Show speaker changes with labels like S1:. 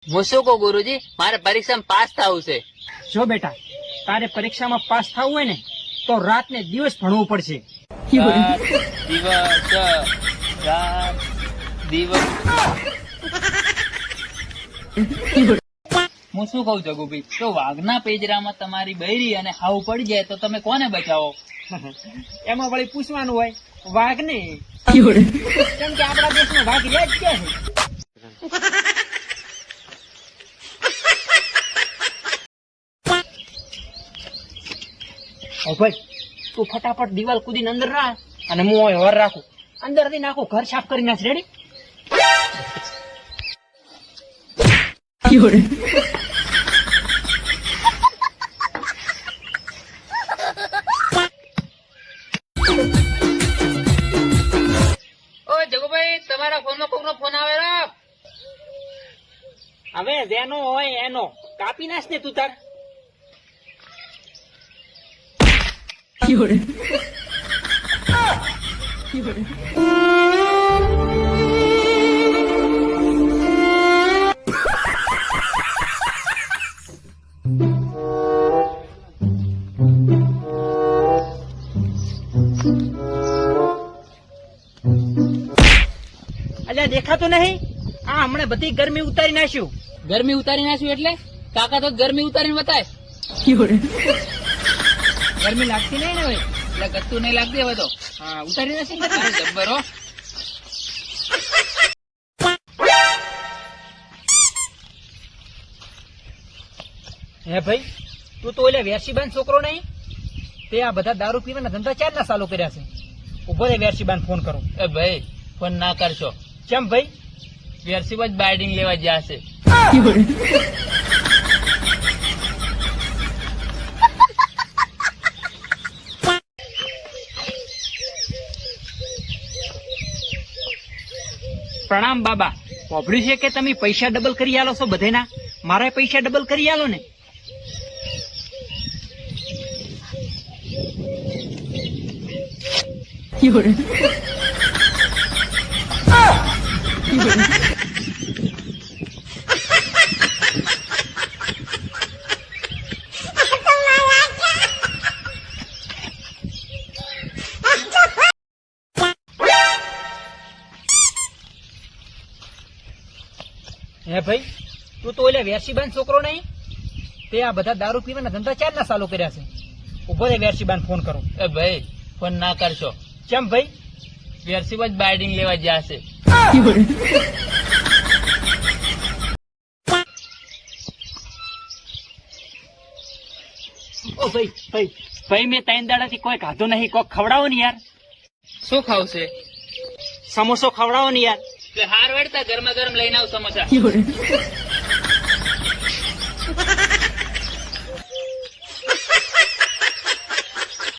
S1: હું શું કહું ગુરુજી, મારે પરીક્ષામાં પાસ થવું છે.
S2: જો બેટા, તારે પરીક્ષામાં પાસ થવું હોય ને તો રાત ને દિવસ ભણવું પડશે.
S1: રાત દિવસ હું શું કઉ જગુભાઈ, તો વાઘના પેજરામાં તમારી બૈરી અને હાવ પડી જાય તો તમે કોને બચાવો?
S2: એમાં વળી પૂછવાનું હોય વાઘ ને, કેમ કે આપણા દેશમાં વાઘ રહ્યા જ ક્યાં છે. ઓ ભાઈ, તું ફટાફટ દિવાલ કૂદીને અંદર રાખ અને હું અહીં વર રાખું. અંદર થી નાખું, ઘર સાફ કરી નાખ. રેડી?
S1: ઓ જગુભાઈ, તમારા ફોનમાં કોકનો ફોન આવેલો.
S2: હવે જેનો હોય એનો કાપી નાખ ને તું તાર. અલ્યા દેખાતો નહીં? આ હમણાં બધી ગરમી ઉતારી નાખ્યું.
S1: ગરમી ઉતારી નાખ્યું એટલે? કાકા તો ગરમી ઉતારીને બતાય.
S2: ગરમી લાગતી નહીં ને હવે?
S1: એટલે ગત્તું નહીં લાગતી હવે તો.
S2: હા, ઉતારી નાખી ને.
S1: અરે જબ્બર હો.
S2: હે ભાઈ, તું તો ઓલે વેરસીબાન છોકરો નહીં? તે આ બધા દારૂ પીવાના ધંધા ચારના ચાલુ કર્યા છે. ઉભો રે, વેરસીબાન ફોન કરો.
S1: એ ભાઈ, ફોન ના કરશો.
S2: કેમ ભાઈ?
S1: વેરસીબા જ બાઇડિંગ લેવા ગયા છે.
S2: પ્રણામ બાબા. વાપર્યું છે કે તમે પૈસા ડબલ કરી આલો છો બધાના? મારા પૈસા ડબલ કરી આલો ને. હે ભાઈ, તું તો ઓલે વેરસીબાન છોકરો નહીં? તે આ બધા દારૂ પીવાના ધંધા ચારના ચાલુ કર્યા છે. ઉભો રે, વેરસીબાન ફોન કરો.
S1: એ ભાઈ, ફોન ના કરશો.
S2: કેમ ભાઈ?
S1: વેરસીબા જ બાઇડિંગ લેવા ગયા છે.
S2: ઓ ભાઈ ભાઈ ભાઈ, મેં 3 દાડાથી કોઈ ખાધો નહીં. કોક ખવડાવો ને યાર.
S1: શું ખાવશે?
S2: સમોસો ખવડાવો ને યાર.
S1: હાર વળતા ગરમા ગરમ લઈને આવ સમોસા.